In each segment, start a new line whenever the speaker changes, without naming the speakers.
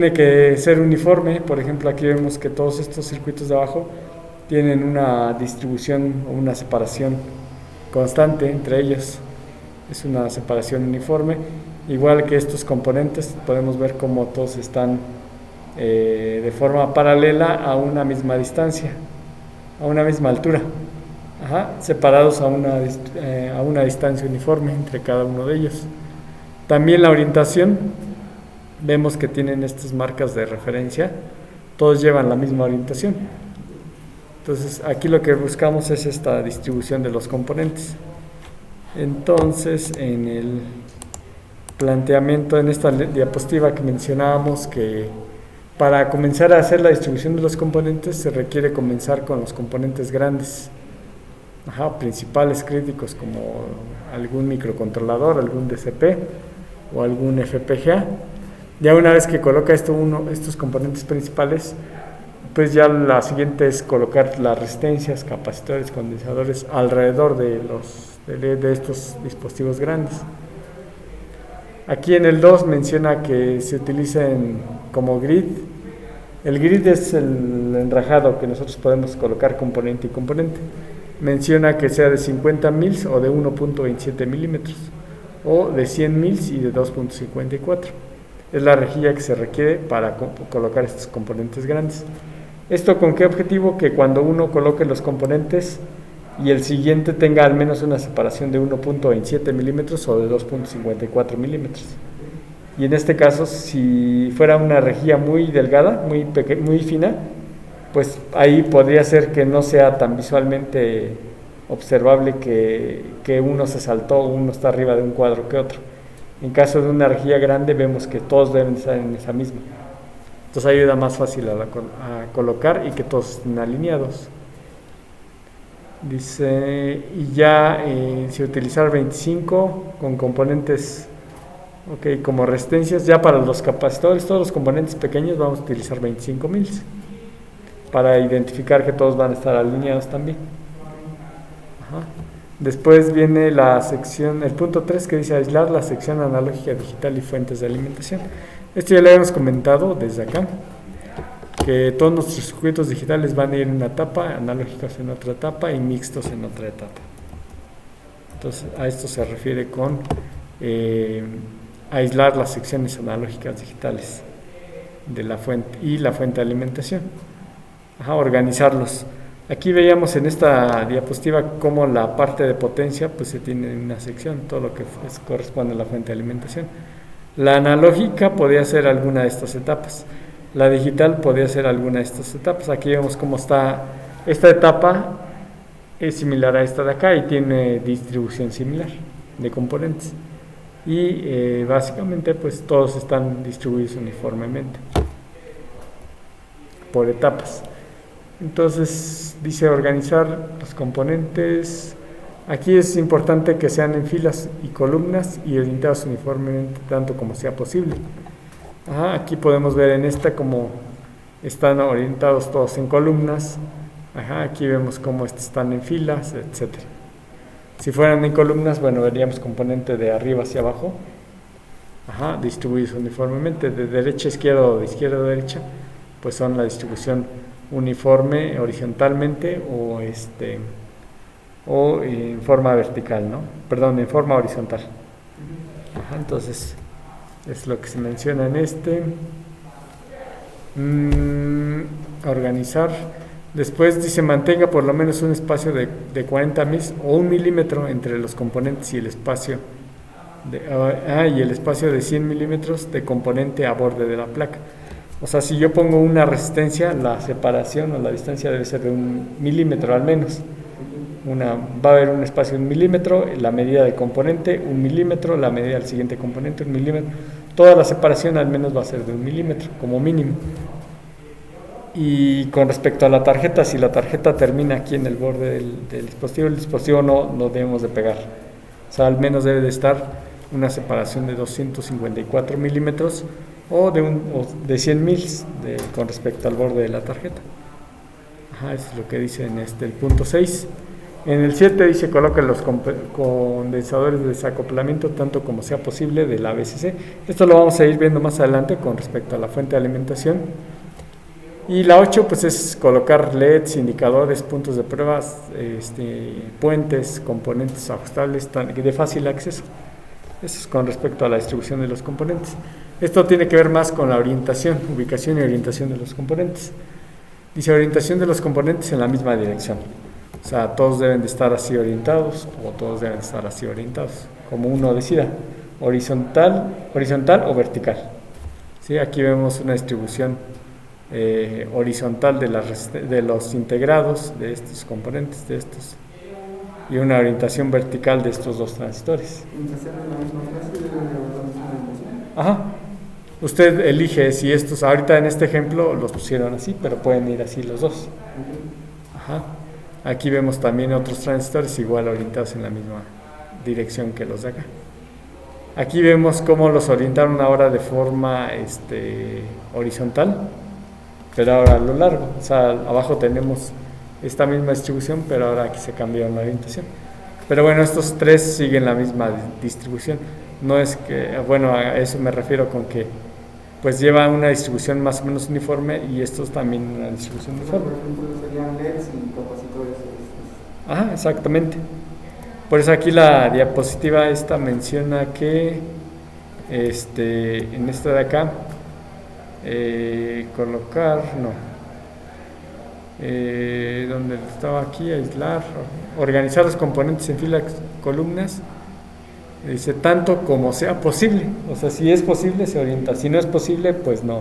Tiene que ser uniforme. Por ejemplo, aquí vemos que todos estos circuitos de abajo tienen una distribución o una separación constante entre ellos. Es una separación uniforme. Igual que estos componentes, podemos ver cómo todos están de forma paralela a una misma distancia, a una misma altura, separados a una distancia uniforme entre cada uno de ellos. También la orientación, vemos que tienen estas marcas de referencia, todos llevan la misma orientación. Entonces aquí lo que buscamos es esta distribución de los componentes. Entonces en el planteamiento, en esta diapositiva que mencionábamos, que para comenzar a hacer la distribución de los componentes se requiere comenzar con los componentes grandes, principales, críticos, como algún microcontrolador, algún DCP o algún FPGA. Ya una vez que coloca estos componentes principales, pues ya la siguiente es colocar las resistencias, capacitores, condensadores alrededor de estos dispositivos grandes. Aquí en el 2 menciona que se utilicen como grid. El grid es el enrajado que nosotros podemos colocar componente y componente. Menciona que sea de 50 mils o de 1.27 milímetros, o de 100 mils y de 2.54. Es la rejilla que se requiere para colocar estos componentes grandes. ¿Esto con qué objetivo? Que cuando uno coloque los componentes y el siguiente tenga al menos una separación de 1.27 milímetros o de 2.54 milímetros. Y en este caso, si fuera una rejilla muy delgada, muy fina, pues ahí podría ser que no sea tan visualmente observable que uno se saltó o uno está arriba de un cuadro que otro. En caso de una rejilla grande, vemos que todos deben estar en esa misma. Entonces ayuda más fácil a colocar y que todos estén alineados. Dice, y ya si utilizar 25 con componentes como resistencias, ya para los capacitores, todos los componentes pequeños vamos a utilizar 25 mils para identificar que todos van a estar alineados también. Después viene la sección, el punto 3, que dice aislar la sección analógica digital y fuentes de alimentación. Esto ya lo habíamos comentado desde acá, que todos nuestros circuitos digitales van a ir en una etapa, analógicos en otra etapa y mixtos en otra etapa. Entonces a esto se refiere con aislar las secciones analógicas digitales de la fuente y la fuente de alimentación, organizarlos. Aquí veíamos en esta diapositiva cómo la parte de potencia pues se tiene en una sección, todo lo que corresponde a la fuente de alimentación. La analógica podría ser alguna de estas etapas, la digital podría ser alguna de estas etapas. Aquí vemos cómo está esta etapa, es similar a esta de acá y tiene distribución similar de componentes. Y básicamente pues todos están distribuidos uniformemente por etapas. Entonces dice organizar los componentes. Aquí es importante que sean en filas y columnas y orientados uniformemente tanto como sea posible. Aquí podemos ver en esta como están orientados todos en columnas. Aquí vemos cómo están en filas, etc. Si fueran en columnas, bueno, veríamos componente de arriba hacia abajo, distribuidos uniformemente, de derecha a izquierda o de izquierda a derecha, pues son la distribución uniforme horizontalmente o en forma vertical, ¿no? Perdón, en forma horizontal. Entonces es lo que se menciona en organizar. Después dice mantenga por lo menos un espacio de 40 mils o 1 milímetro entre los componentes y el espacio de 100 milímetros de componente a borde de la placa. O sea, si yo pongo una resistencia, la separación o la distancia debe ser de 1 milímetro al menos. Va a haber un espacio de 1 milímetro, la medida del componente 1 milímetro, la medida del siguiente componente 1 milímetro. Toda la separación al menos va a ser de 1 milímetro como mínimo. Y con respecto a la tarjeta, si la tarjeta termina aquí en el borde del dispositivo, el dispositivo no debemos de pegar. O sea, al menos debe de estar una separación de 254 milímetros o de 100 mils con respecto al borde de la tarjeta. Eso es lo que dice en el punto 6. En el 7 dice coloca los condensadores de desacoplamiento tanto como sea posible del ABCC. Esto lo vamos a ir viendo más adelante con respecto a la fuente de alimentación. Y la 8 pues es colocar LEDs, indicadores, puntos de pruebas, puentes, componentes ajustables de fácil acceso. Eso es con respecto a la distribución de los componentes. Esto tiene que ver más con la orientación, ubicación y orientación de los componentes. Dice orientación de los componentes en la misma dirección. O sea, todos deben de estar así orientados o todos deben estar así orientados, como uno decida, horizontal o vertical. ¿Sí? Aquí vemos una distribución horizontal de los integrados de estos componentes, de estos, y una orientación vertical de estos dos transistores. Ajá. Usted elige si estos, ahorita en este ejemplo los pusieron así, pero pueden ir así los dos. Ajá. Aquí vemos también otros transistores igual orientados en la misma dirección que los de acá. Aquí vemos cómo los orientaron ahora de forma horizontal, pero ahora a lo largo. O sea, abajo tenemos esta misma distribución, pero ahora aquí se cambió la orientación. Pero bueno, estos tres siguen la misma distribución. No es que, bueno, a eso me refiero con que pues lleva una distribución más o menos uniforme y estos también una distribución uniforme.
Serían LEDs y capacitores.
Ajá, exactamente. Por eso aquí la diapositiva esta menciona que en esta de acá colocar, donde estaba aquí, aislar, organizar los componentes en filas, columnas. Dice tanto como sea posible, o sea, si es posible se orienta, si no es posible pues no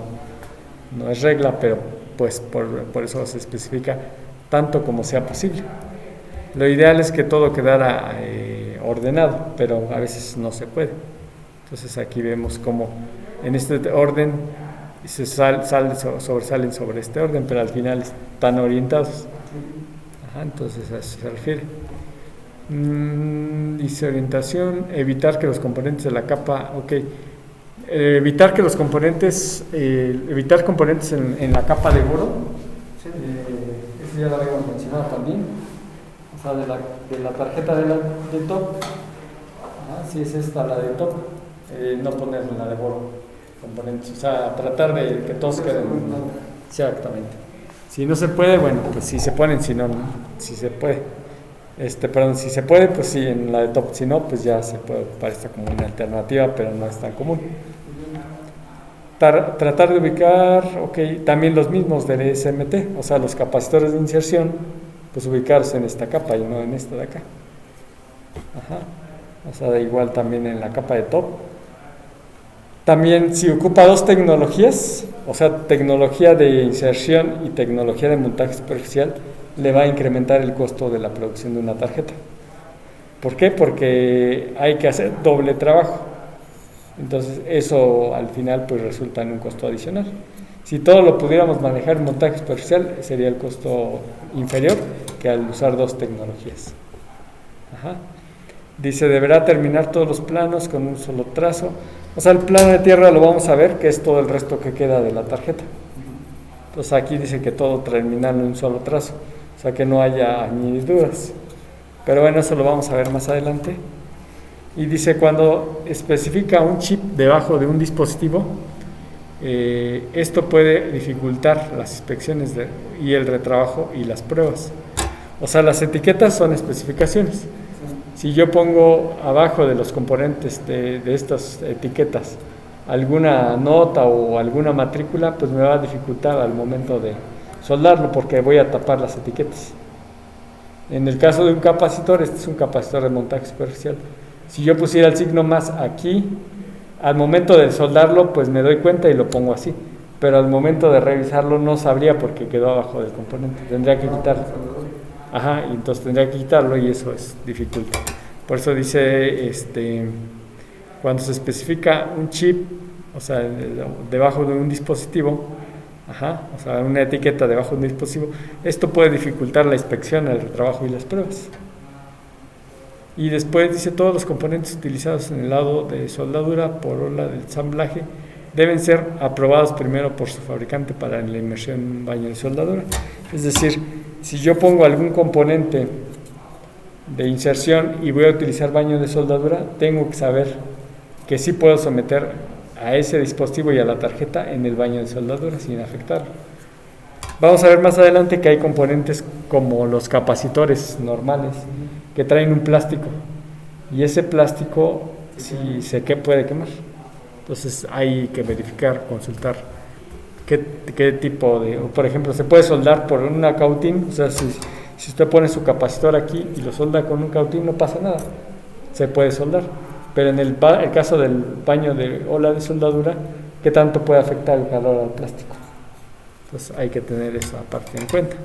es regla, pero pues por eso se especifica tanto como sea posible. Lo ideal es que todo quedara ordenado, pero a veces no se puede. Entonces aquí vemos cómo en este orden sobresalen sobre este orden, pero al final están orientados. Ajá, entonces a eso se refiere. Dice orientación, evitar que los componentes de la capa, evitar componentes en la capa de boro. Sí. Eso ya lo habíamos mencionado también. O sea, de la tarjeta de top. Si es esta la de top, no poner la de boro componentes. O sea, tratar de que todos queden. Exactamente. Si no se puede, bueno, pues si se ponen, si no, si se puede. Si se puede, pues sí, en la de top. Si no, pues ya se puede ocupar esta como una alternativa, pero no es tan común. Tratar de ubicar, también los mismos del SMT, o sea, los capacitores de inserción, pues ubicarse en esta capa y no en esta de acá. Ajá. O sea, igual también en la capa de top. También si ocupa dos tecnologías, o sea, tecnología de inserción y tecnología de montaje superficial, le va a incrementar el costo de la producción de una tarjeta. ¿Por qué? Porque hay que hacer doble trabajo. Entonces eso al final pues resulta en un costo adicional. Si todo lo pudiéramos manejar en montaje superficial, sería el costo inferior que al usar dos tecnologías. Ajá. Dice, deberá terminar todos los planos con un solo trazo. O sea, el plano de tierra lo vamos a ver, que es todo el resto que queda de la tarjeta. Entonces aquí dice que todo terminarlo en un solo trazo. O sea, que no haya añadiduras. Pero bueno, eso lo vamos a ver más adelante. Y dice, cuando especifica un chip debajo de un dispositivo, esto puede dificultar las inspecciones y el retrabajo y las pruebas. O sea, las etiquetas son especificaciones. Si yo pongo abajo de los componentes de estas etiquetas alguna nota o alguna matrícula, pues me va a dificultar al momento de soldarlo porque voy a tapar las etiquetas. En el caso de un capacitor, este es un capacitor de montaje superficial. Si yo pusiera el signo más aquí, al momento de soldarlo, pues me doy cuenta y lo pongo así. Pero al momento de revisarlo no sabría porque quedó abajo del componente. Tendría que quitarlo. Ajá, y entonces tendría que quitarlo y eso es dificulta. Por eso dice, cuando se especifica un chip, o sea, debajo de un dispositivo, o sea, una etiqueta debajo de un dispositivo, esto puede dificultar la inspección, el retrabajo y las pruebas. Y después dice, todos los componentes utilizados en el lado de soldadura por ola del ensamblaje deben ser aprobados primero por su fabricante para la inmersión en un baño de soldadura. Es decir, si yo pongo algún componente de inserción y voy a utilizar baño de soldadura, tengo que saber que sí puedo someter a ese dispositivo y a la tarjeta en el baño de soldadura sin afectarlo. Vamos a ver más adelante que hay componentes como los capacitores normales que traen un plástico y ese plástico sí puede quemar. Entonces hay que verificar, consultar qué tipo de... Por ejemplo, se puede soldar por una cautín, o sea, si usted pone su capacitor aquí y lo solda con un cautín no pasa nada, se puede soldar. Pero en el caso del baño de ola de soldadura, ¿qué tanto puede afectar el calor al plástico? Entonces hay que tener esa parte en cuenta.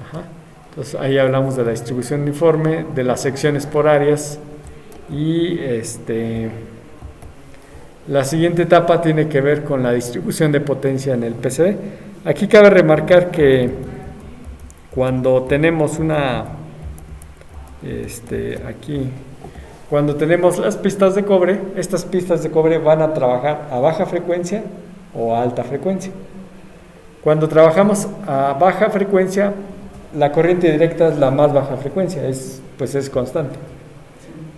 Ajá. Entonces ahí hablamos de la distribución uniforme, de las secciones por áreas y la siguiente etapa tiene que ver con la distribución de potencia en el PCB. Aquí cabe remarcar que cuando tenemos cuando tenemos las pistas de cobre, estas pistas de cobre van a trabajar a baja frecuencia o a alta frecuencia. Cuando trabajamos a baja frecuencia, la corriente directa es la más baja frecuencia, es constante.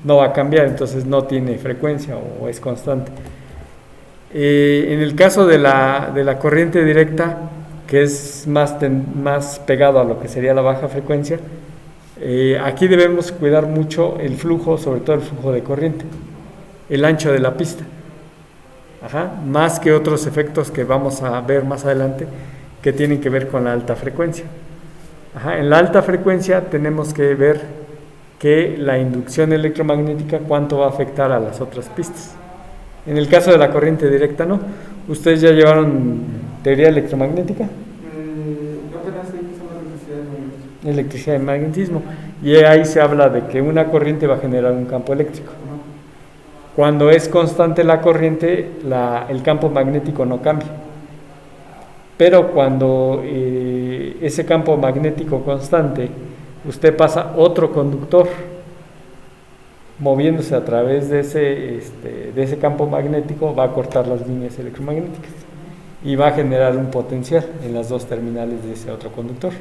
No va a cambiar, entonces no tiene frecuencia o es constante. En el caso de la corriente directa, que es más pegado a lo que sería la baja frecuencia, aquí debemos cuidar mucho el flujo, sobre todo el flujo de corriente, el ancho de la pista, más que otros efectos que vamos a ver más adelante que tienen que ver con la alta frecuencia. En la alta frecuencia tenemos que ver que la inducción electromagnética cuánto va a afectar a las otras pistas. En el caso de la corriente directa, ¿no? ¿Ustedes ya llevaron teoría electromagnética?
Yo apenas sé que son
Electricidad y magnetismo. Y ahí se habla de que una corriente va a generar un campo eléctrico. Cuando es constante la corriente, el campo magnético no cambia. Pero cuando ese campo magnético constante, usted pasa otro conductor moviéndose a través de ese campo magnético, va a cortar las líneas electromagnéticas y va a generar un potencial en las dos terminales de ese otro conductor.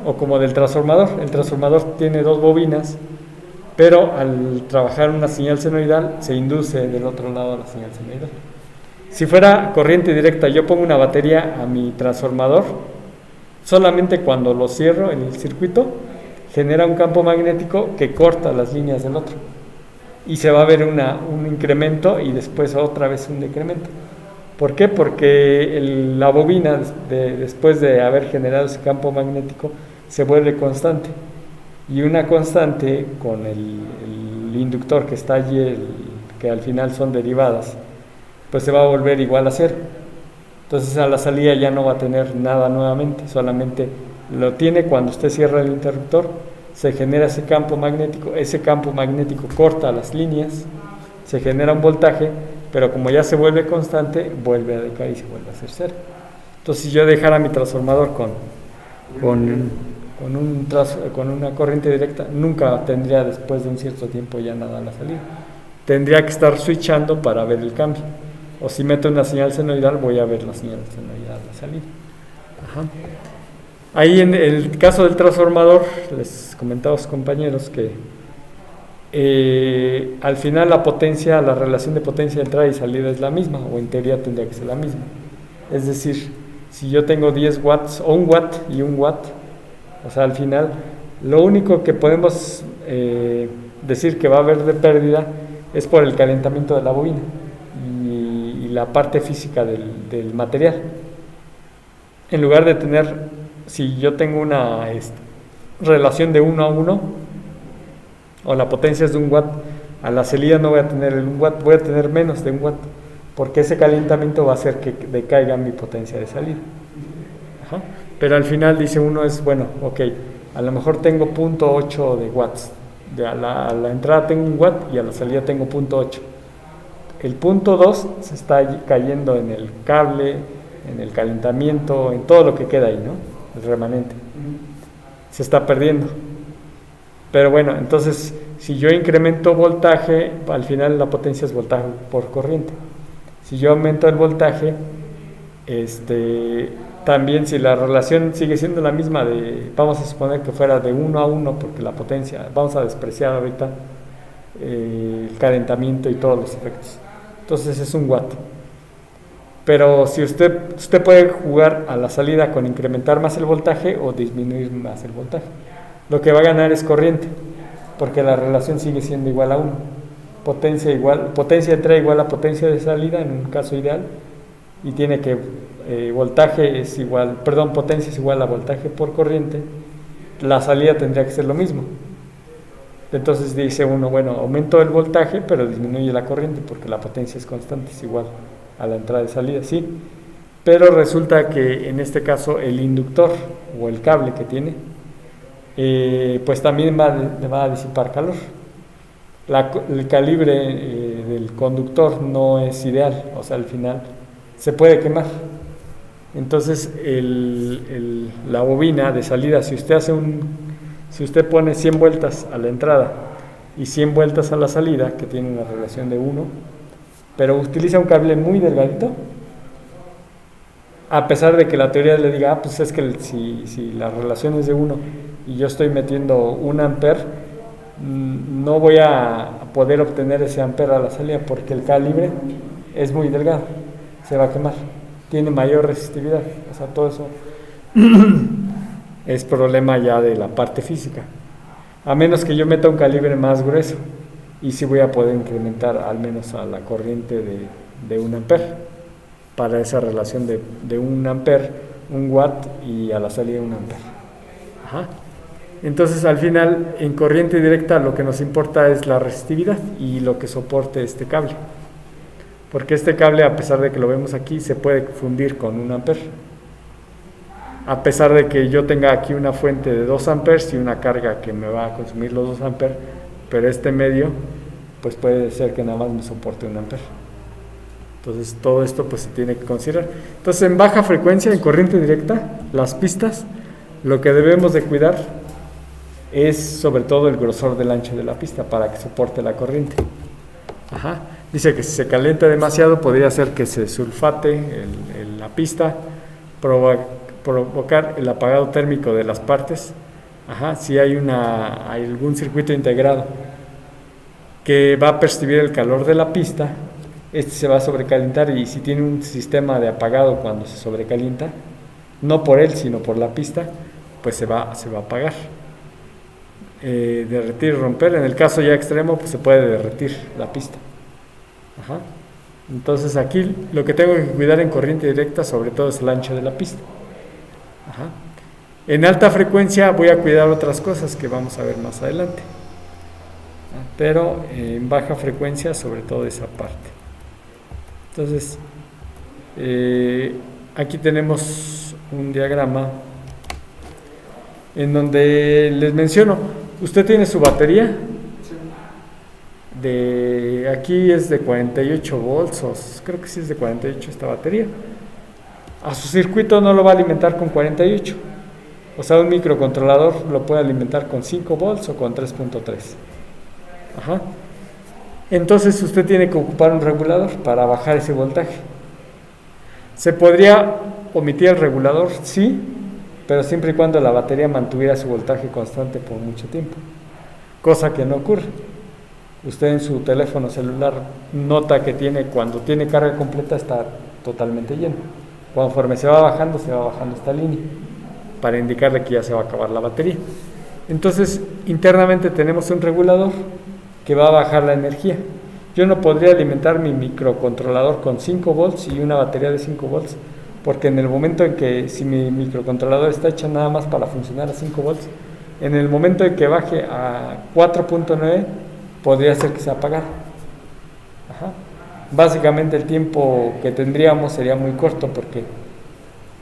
O como del transformador. El transformador tiene dos bobinas, pero al trabajar una señal senoidal se induce del otro lado la señal senoidal. Si fuera corriente directa, yo pongo una batería a mi transformador, solamente cuando lo cierro en el circuito genera un campo magnético que corta las líneas del otro y se va a ver un incremento y después otra vez un decremento. ¿Por qué? Porque la bobina después de haber generado ese campo magnético se vuelve constante y una constante con el inductor que está allí, que al final son derivadas, pues se va a volver igual a cero. Entonces a la salida ya no va a tener nada nuevamente, solamente lo tiene cuando usted cierra el interruptor, se genera ese campo magnético corta las líneas, se genera un voltaje, pero como ya se vuelve constante, vuelve a decaer y se vuelve a hacer cero. Entonces si yo dejara mi transformador con una corriente directa, nunca tendría después de un cierto tiempo ya nada a la salida. Tendría que estar switchando para ver el cambio. O si meto una señal senoidal, voy a ver la señal senoidal a la salida. Ahí en el caso del transformador, les comentaba a los compañeros que al final la relación de potencia de entrada y salida es la misma, o en teoría tendría que ser la misma. Es decir, si yo tengo 10 watts o 1 watt y 1 watt, o sea, al final lo único que podemos decir que va a haber de pérdida es por el calentamiento de la bobina y la parte física del material. En lugar de tener, si yo tengo una relación de 1 a 1, o la potencia es de 1 watt, a la salida no voy a tener el 1 watt, voy a tener menos de 1 watt, porque ese calentamiento va a hacer que decaiga mi potencia de salida. Pero al final dice uno a lo mejor tengo 0.8 de watts, a la entrada tengo 1 watt y a la salida tengo 0.8. El 0.2 se está cayendo en el cable, en el calentamiento, en todo lo que queda ahí, ¿no? El remanente. Se está perdiendo. Pero bueno, entonces, si yo incremento voltaje, al final la potencia es voltaje por corriente. Si yo aumento el voltaje, También si la relación sigue siendo la misma vamos a suponer que fuera de 1 a 1, porque la potencia, vamos a despreciar ahorita el calentamiento y todos los efectos. Entonces es 1 watt. Pero si usted puede jugar a la salida con incrementar más el voltaje o disminuir más el voltaje. Lo que va a ganar es corriente, porque la relación sigue siendo igual a 1. Potencia de entrada igual a potencia de salida en un caso ideal, y tiene que potencia es igual a voltaje por corriente. La salida tendría que ser lo mismo. Entonces dice uno, bueno, aumento el voltaje pero disminuye la corriente porque la potencia es constante, es igual a la entrada y salida, sí. Pero resulta que en este caso el inductor o el cable que tiene pues también va a disipar calor. El calibre del conductor no es ideal, o sea, al final se puede quemar. Entonces la bobina de salida, si usted pone 100 vueltas a la entrada y 100 vueltas a la salida, que tiene una relación de 1, pero utiliza un cable muy delgadito, a pesar de que la teoría le diga, pues es que si la relación es de 1 y yo estoy metiendo 1 amper, no voy a poder obtener ese amper a la salida porque el calibre es muy delgado, se va a quemar, tiene mayor resistividad, o sea, todo eso es problema ya de la parte física, a menos que yo meta un calibre más grueso, y sí voy a poder incrementar al menos a la corriente de 1 amper, para esa relación de 1 amper, 1 watt, y a la salida 1 amper. Ajá. Entonces al final en corriente directa lo que nos importa es la resistividad y lo que soporte este cable, porque este cable, a pesar de que lo vemos aquí, se puede fundir con 1 amper, a pesar de que yo tenga aquí una fuente de 2 amperes y una carga que me va a consumir los 2 amperes, pero este medio pues puede ser que nada más me soporte 1 amper. Entonces todo esto pues se tiene que considerar. Entonces en baja frecuencia, en corriente directa, las pistas, lo que debemos de cuidar es sobre todo el grosor del ancho de la pista para que soporte la corriente. Ajá. Dice que si se calienta demasiado podría hacer que se sulfate la pista, provocar el apagado térmico de las partes. Ajá. Si hay algún circuito integrado que va a percibir el calor de la pista, se va a sobrecalentar, y si tiene un sistema de apagado cuando se sobrecalienta, no por él sino por la pista, pues se va a apagar. Derretir, romper, en el caso ya extremo pues se puede derretir la pista. Ajá. Entonces aquí lo que tengo que cuidar en corriente directa sobre todo es el ancho de la pista. Ajá. En alta frecuencia voy a cuidar otras cosas que vamos a ver más adelante, pero en baja frecuencia sobre todo esa parte. Entonces aquí tenemos un diagrama en donde les menciono, usted tiene su batería, aquí es de 48 volts, creo que sí es de 48 esta batería. A su circuito no lo va a alimentar con 48, o sea, un microcontrolador lo puede alimentar con 5 volts o con 3.3. Ajá. Entonces usted tiene que ocupar un regulador para bajar ese voltaje. ¿Se podría omitir el regulador? Sí, pero siempre y cuando la batería mantuviera su voltaje constante por mucho tiempo, cosa que no ocurre. Usted en su teléfono celular nota que cuando tiene carga completa está totalmente lleno. Conforme se va bajando esta línea para indicarle que ya se va a acabar la batería. Entonces internamente tenemos un regulador que va a bajar la energía. Yo no podría alimentar mi microcontrolador con 5 volts y una batería de 5 volts, porque en el momento en que, si mi microcontrolador está hecho nada más para funcionar a 5 volts, en el momento en que baje a 4.9 podría ser que se apagara. Ajá. Básicamente el tiempo que tendríamos sería muy corto, porque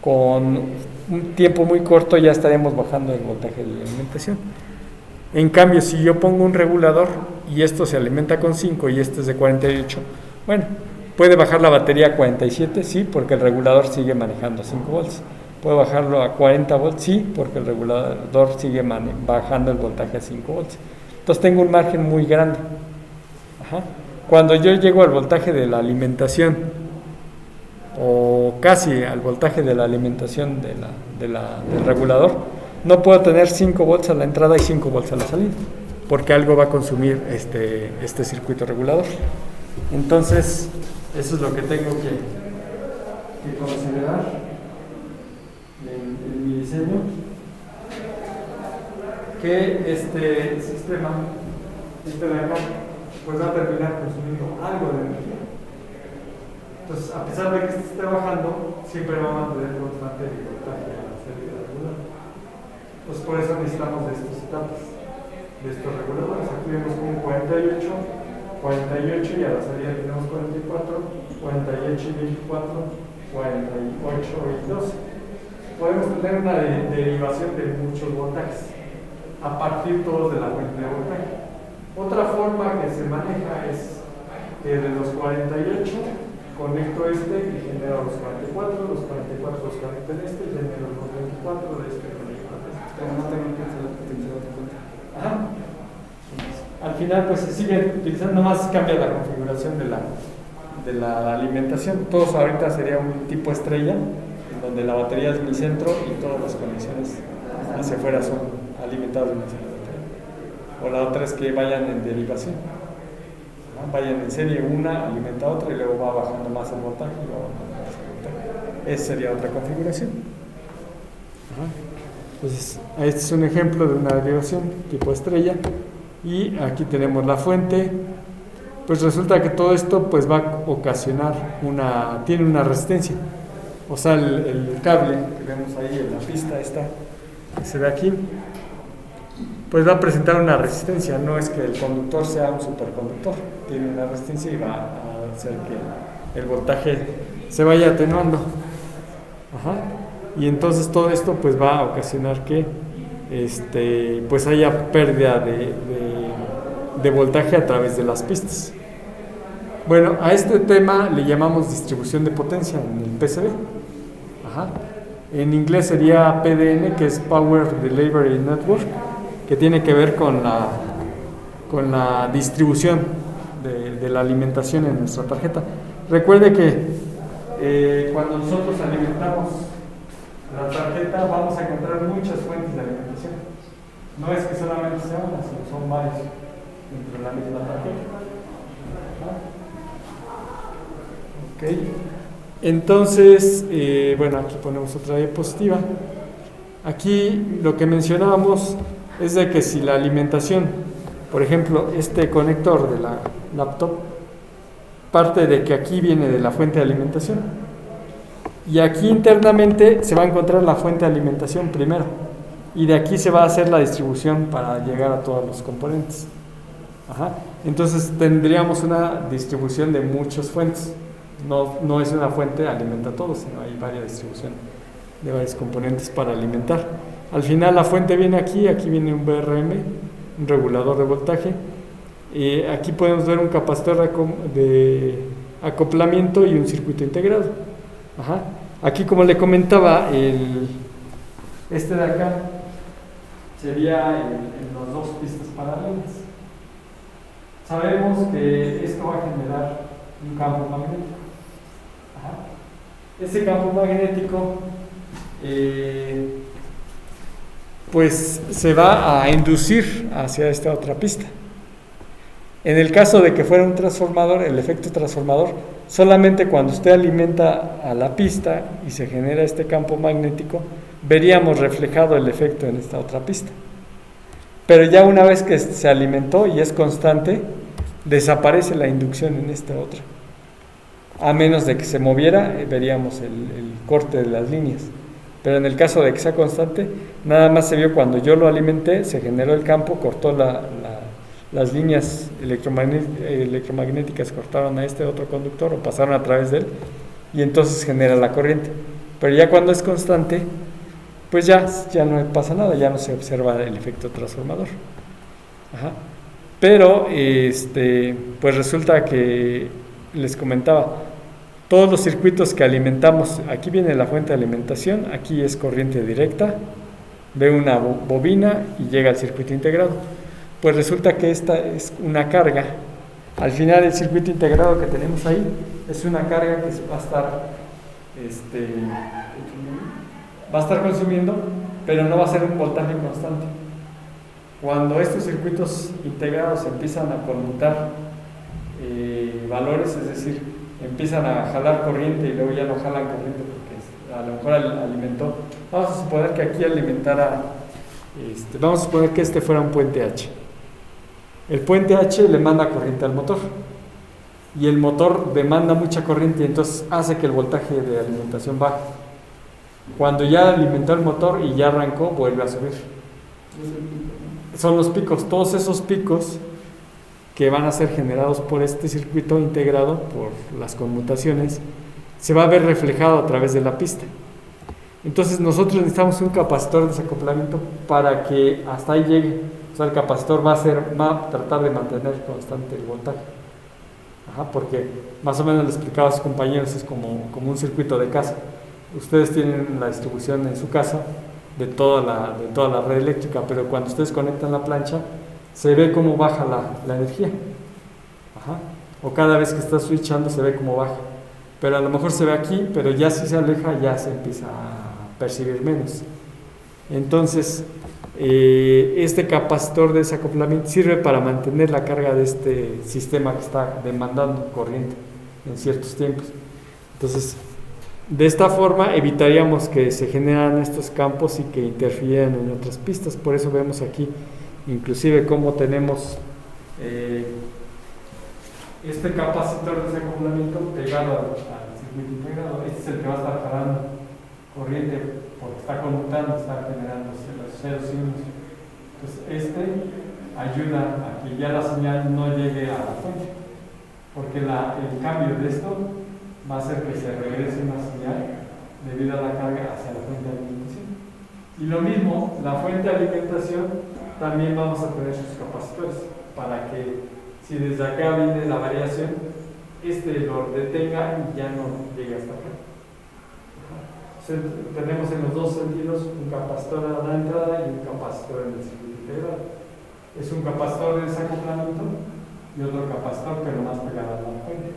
con un tiempo muy corto ya estaríamos bajando el voltaje de la alimentación. En cambio, si yo pongo un regulador y esto se alimenta con 5 y este es de 48, bueno, puede bajar la batería a 47, sí, porque el regulador sigue manejando 5 volts. Puede bajarlo a 40 volts, sí, porque el regulador sigue bajando el voltaje a 5 volts. Entonces tengo un margen muy grande. Ajá. Cuando yo llego al voltaje de la alimentación, o casi al voltaje de la alimentación del regulador, no puedo tener 5 volts a la entrada y 5 volts a la salida, porque algo va a consumir este circuito regulador. Entonces, eso es lo que tengo que considerar en mi diseño, que este sistema, de acá, pues va a terminar consumiendo algo de energía. Entonces, a pesar de que esté bajando, siempre va a mantener constante el voltaje a la salida regular. Entonces, por eso necesitamos de estas etapas, de estos reguladores. Aquí vemos un 48 y a la salida tenemos 44, 48 y 24, 48 y 12. Podemos tener una derivación de muchos voltajes, a partir todos de la fuente de voltaje. Otra forma que se maneja es que de los 48 conecto y genero los 44, los 44 los conecto en y genero los 24 de conecto en
Pero no tengo que hacer la potencia de otra fuente.
Ajá. Al final pues se sigue utilizando, nomás cambia la configuración de la alimentación. Todos ahorita sería un tipo estrella, en donde la batería es mi centro y todas las conexiones hacia afuera son alimentadas de una sola batería. O la otra es que vayan en derivación, vayan en serie, una alimenta a otra y luego va bajando más el voltaje y va bajando más el voltaje. Esa sería otra configuración. Entonces, este es un ejemplo de una derivación tipo estrella, y aquí tenemos la fuente. Pues resulta que todo esto pues va a ocasionar tiene una resistencia, o sea el cable que vemos ahí en la pista esta que se ve aquí, pues va a presentar una resistencia. No es que el conductor sea un superconductor, tiene una resistencia y va a hacer que el voltaje se vaya atenuando. Y entonces todo esto pues va a ocasionar que pues haya pérdida de voltaje a través de las pistas. Bueno, a este tema le llamamos distribución de potencia en el PCB. En inglés sería PDN, que es Power Delivery Network, que tiene que ver con la distribución de la alimentación en nuestra tarjeta. Recuerde que cuando nosotros alimentamos la tarjeta vamos a encontrar muchas fuentes de alimentación. No es que solamente sea una, sino son varias dentro de la misma tarjeta. Entonces, bueno, aquí ponemos otra diapositiva. Aquí lo que mencionábamos es de que si la alimentación, por ejemplo, este conector de la laptop, parte de que aquí viene de la fuente de alimentación, y aquí internamente se va a encontrar la fuente de alimentación primero, y de aquí se va a hacer la distribución para llegar a todos los componentes. Entonces tendríamos una distribución de muchas fuentes. No es una fuente alimenta todo, sino hay varias distribuciones de varios componentes para alimentar. Al final la fuente viene aquí viene un VRM, un regulador de voltaje, y aquí podemos ver un capacitor de acoplamiento y un circuito integrado. Aquí, como le comentaba, este de acá sería en las dos pistas paralelas. Sabemos que esto va a generar un campo magnético. Ese campo magnético pues se va a inducir hacia esta otra pista. En el caso de que fuera un transformador, el efecto transformador, solamente cuando usted alimenta a la pista y se genera este campo magnético, veríamos reflejado el efecto en esta otra pista. Pero ya una vez que se alimentó y es constante, desaparece la inducción en esta otra. A menos de que se moviera, veríamos el corte de las líneas. Pero en el caso de que sea constante, nada más se vio cuando yo lo alimenté, se generó el campo, cortó las líneas electromagnéticas, cortaron a este otro conductor o pasaron a través de él, y entonces genera la corriente. Pero ya cuando es constante, pues ya no pasa nada, ya no se observa el efecto transformador. Pero pues resulta que les comentaba, todos los circuitos que alimentamos, aquí viene la fuente de alimentación, aquí es corriente directa, ve una bobina y llega al circuito integrado. Pues resulta que esta es una carga. Al final el circuito integrado que tenemos ahí es una carga que va a estar va a estar consumiendo, pero no va a ser un voltaje constante. Cuando estos circuitos integrados empiezan a conmutar valores, es decir, empiezan a jalar corriente y luego ya no jalan corriente porque a lo mejor alimentó. Vamos a suponer que aquí alimentara, vamos a suponer que este fuera un puente H. El puente H le manda corriente al motor y el motor demanda mucha corriente y entonces hace que el voltaje de alimentación baje. Cuando ya alimentó el motor y ya arrancó, vuelve a subir. Son los picos, todos esos picos que van a ser generados por este circuito integrado, por las conmutaciones, se va a ver reflejado a través de la pista. Entonces nosotros necesitamos un capacitor de desacoplamiento para que hasta ahí llegue. O sea, el capacitor va a tratar de mantener constante el voltaje. Porque más o menos le explicaba a sus compañeros, es como un circuito de casa. Ustedes tienen la distribución en su casa de toda la red eléctrica, pero cuando ustedes conectan la plancha, se ve cómo baja la energía. O cada vez que está switchando se ve cómo baja. Pero a lo mejor se ve aquí, pero ya si se aleja ya se empieza a percibir menos. Entonces, este capacitor de desacoplamiento sirve para mantener la carga de este sistema que está demandando corriente en ciertos tiempos. Entonces, de esta forma evitaríamos que se generaran estos campos y que interfieran en otras pistas. Por eso vemos aquí inclusive cómo tenemos este capacitor de desacoplamiento pegado al circuito integrado. Este es el que va a estar jalando corriente porque está conmutando, está generando los ceros y unos. Entonces ayuda a que ya la señal no llegue a la fuente, porque el cambio de esto va a hacer que se regrese una señal debido a la carga hacia la fuente de alimentación. Y lo mismo, la fuente de alimentación también vamos a tener sus capacitores para que si desde acá viene la variación, lo detenga y ya no llegue hasta acá. Tenemos en los dos sentidos un capacitor a la entrada y un capacitor en el circuito integrado. Es un capacitor de desacoplamiento y otro capacitor pero más pegado a la fuente.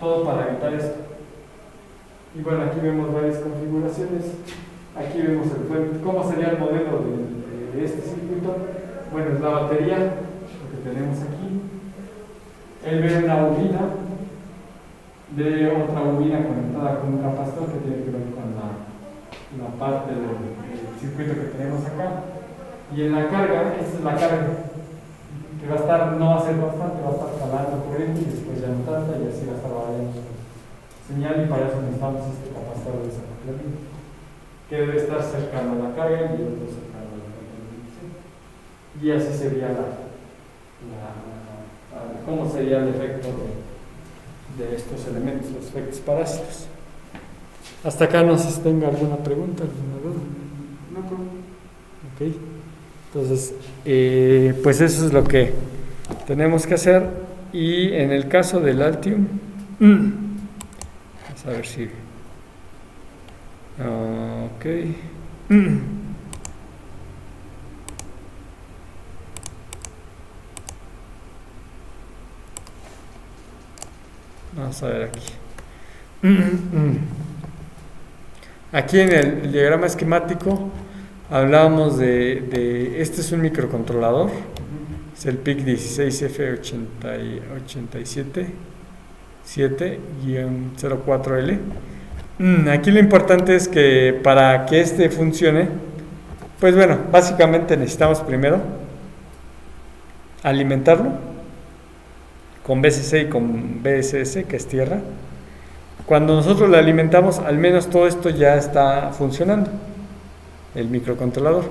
Todo para evitar esto. Y bueno, aquí vemos varias configuraciones. Aquí vemos cómo sería el modelo de este circuito. Bueno, es la batería, lo que tenemos aquí. Él ve una bobina, ve otra bobina conectada con un capacitor que tiene que ver con la parte del circuito que tenemos acá. Y en la carga, esta es la carga, que no va a ser constante, va a estar jalando corriente y después ya no tanta, y así va a estar variando su señal, y para eso necesitamos este capacitor de desacoplamiento, que debe estar cercano a la carga y otro cercano a la fuente. Y así sería cómo sería el efecto de estos elementos, los efectos parásitos. Hasta acá no sé si tenga alguna pregunta, alguna duda.
No,
Ok. Entonces, pues eso es lo que tenemos que hacer. Y en el caso del Altium, vamos a ver si. Ok. Vamos a ver aquí. Aquí en el diagrama esquemático hablábamos de este es un microcontrolador, es el PIC 16F877-04L. Aquí lo importante es que para que este funcione, pues bueno, básicamente necesitamos primero alimentarlo con BCC y con BSS, que es tierra. Cuando nosotros le alimentamos, al menos todo esto ya está funcionando, el microcontrolador.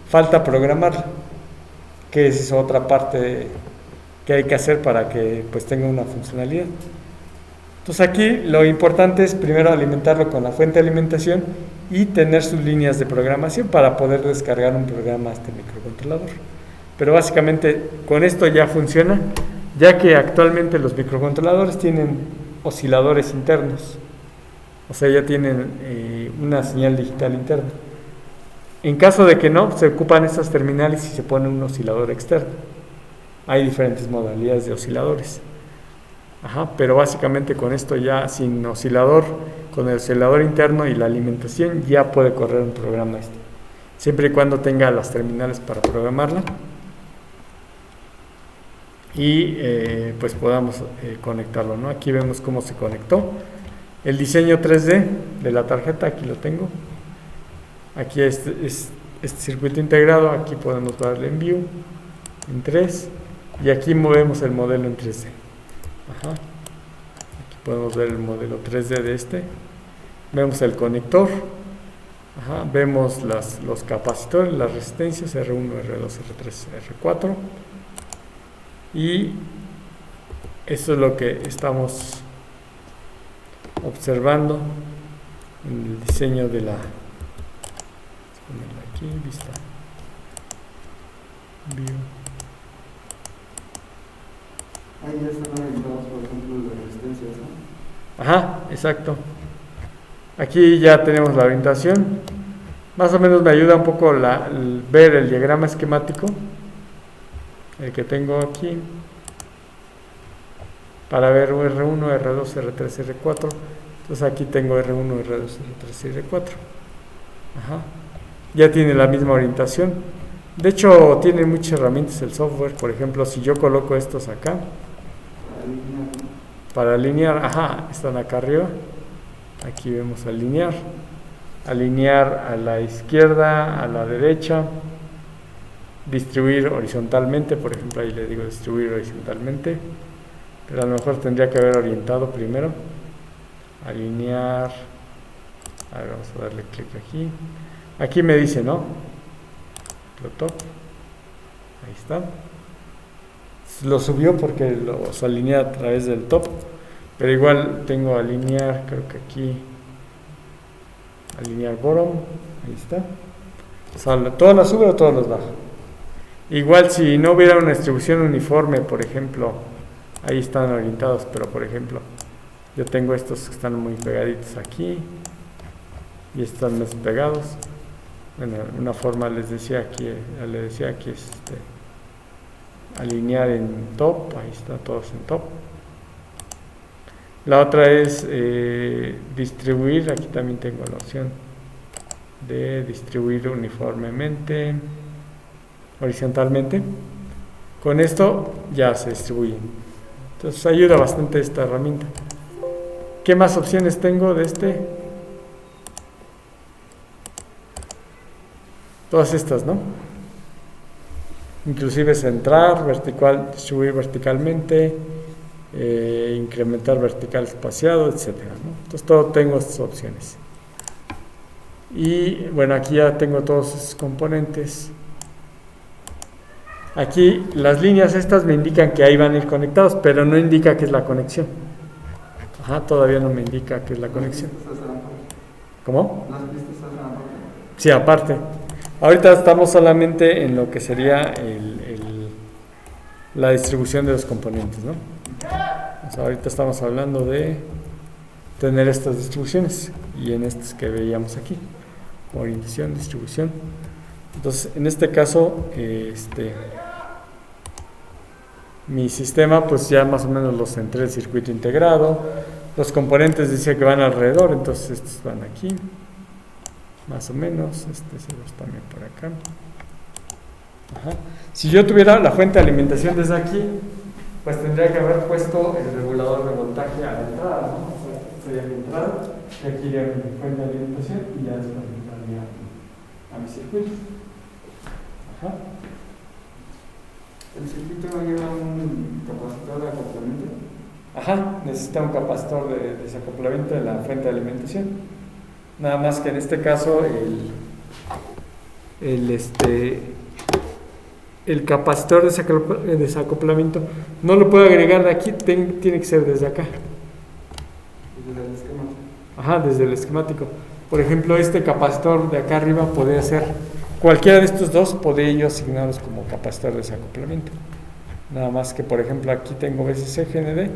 Falta programarlo, que es otra parte que hay que hacer para que pues tenga una funcionalidad. Entonces aquí lo importante es primero alimentarlo con la fuente de alimentación y tener sus líneas de programación para poder descargar un programa a este microcontrolador. Pero básicamente con esto ya funciona, ya que actualmente los microcontroladores tienen osciladores internos, o sea, ya tienen una señal digital interna. En caso de que no, se ocupan estas terminales y se pone un oscilador externo. Hay diferentes modalidades de osciladores. Ajá, pero básicamente con esto ya sin oscilador, con el oscilador interno y la alimentación ya puede correr un programa siempre y cuando tenga las terminales para programarla y pues podamos conectarlo, ¿no? Aquí vemos cómo se conectó el diseño 3D de la tarjeta. Aquí lo tengo, aquí este circuito integrado. Aquí podemos darle en View en 3 y aquí movemos el modelo en 3D. Ajá. Aquí podemos ver el modelo 3D de vemos el conector. Ajá. Vemos los capacitores, las resistencias R1, R2, R3, R4, y eso es lo que estamos observando en el diseño de la, vamos a ponerla aquí, vista, view.
Ahí ya están orientados, por ejemplo, las resistencias, ¿no?
Ajá, exacto. Aquí ya tenemos la orientación. Más o menos me ayuda un poco ver el diagrama esquemático, el que tengo aquí, para ver R1, R2, R3, R4. Entonces aquí tengo R1, R2, R3 y R4. Ajá. Ya tiene la misma orientación. De hecho, tiene muchas herramientas el software. Por ejemplo, si yo coloco estos acá, para alinear, ajá, están acá arriba. Aquí vemos alinear a la izquierda, a la derecha, distribuir horizontalmente. Por ejemplo, ahí le digo distribuir horizontalmente, pero a lo mejor tendría que haber orientado primero. Alinear, a ver, vamos a darle clic aquí. Aquí me dice, ¿no? Lo top, ahí está. Lo subió porque los alinea a través del top, pero igual tengo alinear, creo que aquí alinear bottom, ahí está. O sea, todos los sube o todos los baja. Igual si no hubiera una distribución uniforme, por ejemplo, ahí están orientados, pero por ejemplo yo tengo estos que están muy pegaditos aquí y están más pegados. Bueno, una forma les decía aquí es alinear en top, ahí están todos en top. La otra es distribuir. Aquí también tengo la opción de distribuir uniformemente, horizontalmente. Con esto ya se distribuyen. Entonces ayuda bastante esta herramienta. ¿Qué más opciones tengo de Todas estas, ¿no? Inclusive centrar, vertical, distribuir verticalmente, incrementar vertical espaciado, etcétera, ¿no? Entonces todo tengo estas opciones. Y bueno, aquí ya tengo todos esos componentes. Aquí las líneas estas me indican que ahí van a ir conectados, pero no indica que es la conexión. Ajá, todavía no me indica que es la conexión. ¿Cómo?
Las pistas están aparte.
Sí, aparte. Ahorita estamos solamente en lo que sería la distribución de los componentes, ¿no? O sea, ahorita estamos hablando de tener estas distribuciones y en estas que veíamos aquí, orientación, distribución. Entonces, en este caso, mi sistema, pues ya más o menos los centré el circuito integrado. Los componentes decía que van alrededor, entonces estos van aquí, más o menos. Se los también por acá. Ajá. Si yo tuviera la fuente de alimentación desde aquí, pues tendría que haber puesto el regulador de voltaje a la entrada, ¿no? O sea, sería mi entrada, y aquí iría mi fuente de alimentación y ya después entraría a mi circuito. Ajá.
¿El circuito no lleva un capacitor de acoplamiento?
Ajá, necesita un capacitor de desacoplamiento de la fuente de alimentación. Nada más que en este caso el capacitor de desacoplamiento no lo puedo agregar de aquí, tiene que ser desde acá.
Desde el esquemático.
Ajá, desde el esquemático. Por ejemplo, este capacitor de acá arriba podría ser cualquiera de estos dos, podría yo asignarlos como capacitor de desacoplamiento. Nada más que, por ejemplo, aquí tengo VCC GND,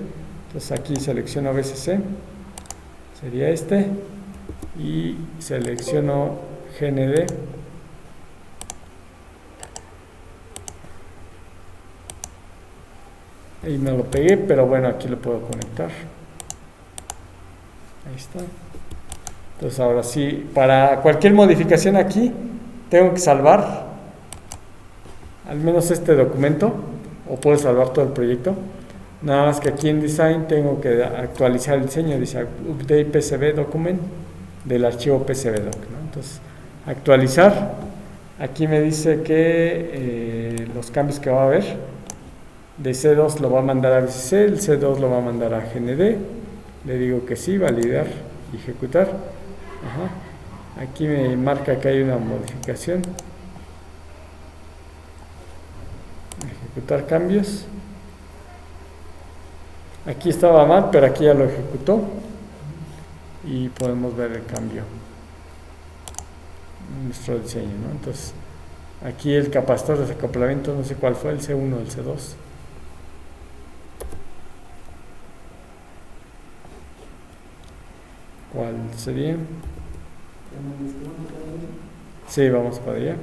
entonces aquí selecciono VCC, sería y selecciono GND. Ahí no lo pegué, pero bueno, aquí lo puedo conectar. Ahí está. Entonces ahora sí, para cualquier modificación aquí, tengo que salvar al menos este documento, o puedo salvar todo el proyecto. Nada más que aquí en Design tengo que actualizar el diseño, dice Update PCB Document del archivo PCB-Doc, ¿no? Entonces, actualizar. Aquí me dice que los cambios que va a haber, de C2 lo va a mandar a VCC, el C2 lo va a mandar a GND. Le digo que sí, validar y ejecutar. Ajá. Aquí me marca que hay una modificación. Ejecutar cambios. Aquí estaba mal, pero aquí ya lo ejecutó. Y podemos ver el cambio en nuestro diseño, ¿no? Entonces, aquí el capacitor de desacoplamiento, no sé cuál fue, el C1 o el C2. ¿Cuál sería? Sí, vamos para allá.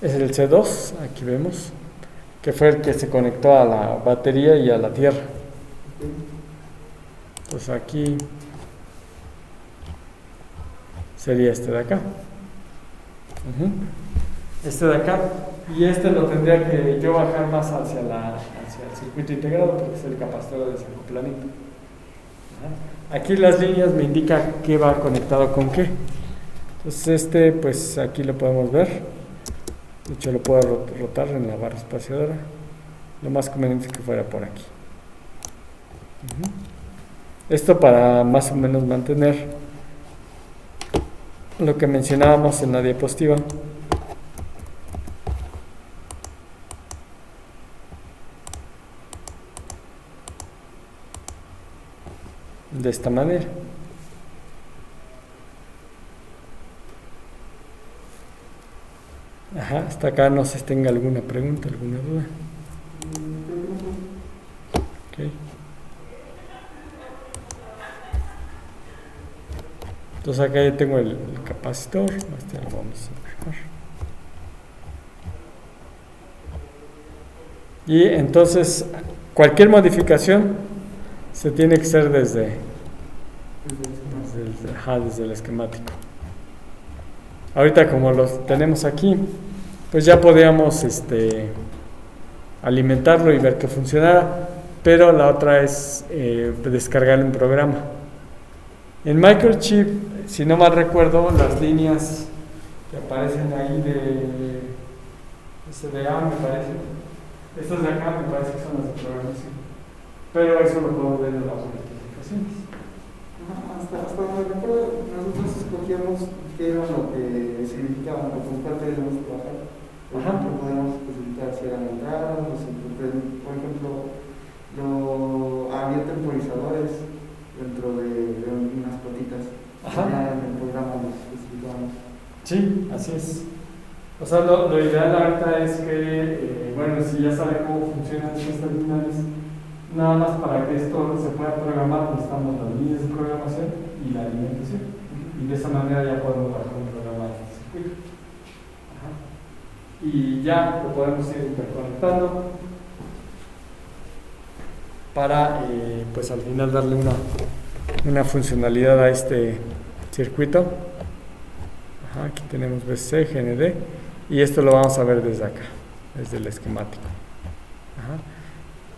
Es el C2, aquí vemos, que fue el que se conectó a la batería y a la tierra. Entonces aquí sería este de acá. Este de acá. Y este lo tendría que yo bajar más hacia el circuito integrado, porque es el capacitor de desacoplamiento. Aquí las líneas me indican qué va conectado con qué. Entonces pues aquí lo podemos ver. De hecho lo puedo rotar en la barra espaciadora. Lo más conveniente es que fuera por aquí. Esto para más o menos mantener lo que mencionábamos en la diapositiva. De esta manera. Ajá, hasta acá no sé si tenga alguna pregunta, alguna duda. Okay. Entonces acá ya tengo el capacitor, este lo vamos a dejar. Y entonces cualquier modificación se tiene que hacer desde el esquemático. Ahorita como los tenemos aquí, pues ya podríamos alimentarlo y ver que funcionara, pero la otra es descargar un programa. En Microchip, si no mal recuerdo, las líneas que aparecen ahí de SDA, me parece, estas de acá me parece que son las de programación, pero eso lo puedo ver en las especificaciones.
Hasta donde recuerdo, nosotros escogíamos qué era lo que significaba, con cuál queríamos trabajar. Por ejemplo, podemos especificar si eran entradas, por ejemplo, había temporizadores dentro de unas patitas. Ya en el programa los especificábamos.
Sí, así es. O sea, lo ideal ahorita es que, bueno, si ya sabe cómo funcionan estos terminales, nada más para que esto se pueda programar, necesitamos las líneas de programación y la alimentación. Y de esa manera ya podemos bajar un programa de este circuito. Y ya lo podemos ir interconectando para, pues al final darle una funcionalidad a este circuito. Aquí tenemos VCC, GND, y esto lo vamos a ver desde acá, desde el esquemático.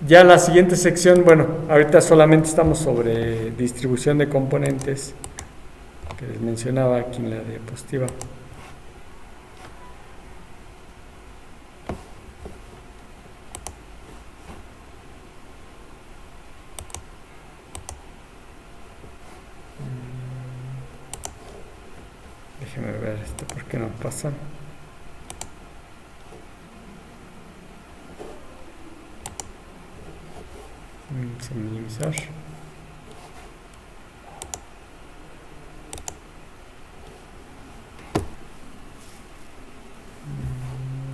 Ya la siguiente sección, bueno, ahorita solamente estamos sobre distribución de componentes, que les mencionaba aquí en la diapositiva. Déjenme ver esto, ¿por qué no pasa? Vamos a minimizar.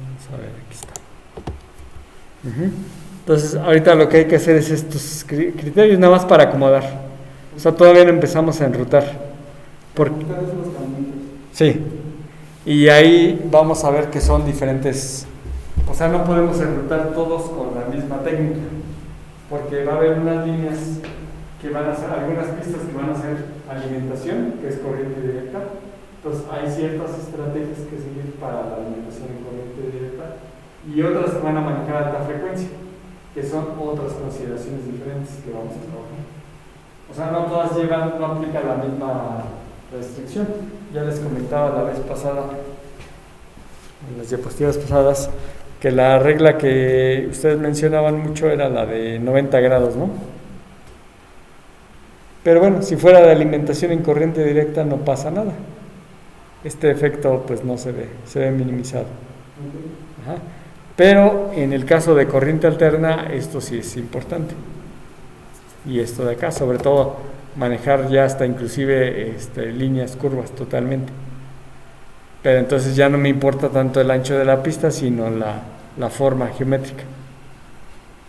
Vamos a ver, aquí está. Entonces, ahorita lo que hay que hacer es estos criterios, nada más para acomodar. O sea, todavía no empezamos a enrutar.
Porque,
sí, Y ahí vamos a ver que son diferentes, o sea, no podemos enrutar todos con la misma técnica, porque va a haber unas líneas que van a ser, algunas pistas que van a ser alimentación, que es corriente directa. Entonces hay ciertas estrategias que seguir para la alimentación en corriente directa y otras que van a manejar alta frecuencia, que son otras consideraciones diferentes que vamos a trabajar. O sea, no todas llevan, no aplican la misma restricción. Ya les comentaba la vez pasada, en las diapositivas pasadas, que la regla que ustedes mencionaban mucho era la de 90 grados, ¿no? Pero bueno, si fuera de alimentación en corriente directa no pasa nada. Este efecto pues no se ve minimizado. Ajá. Pero en el caso de corriente alterna esto sí es importante. Y esto de acá, sobre todo manejar ya hasta inclusive líneas curvas totalmente. Pero entonces ya no me importa tanto el ancho de la pista, sino la forma geométrica.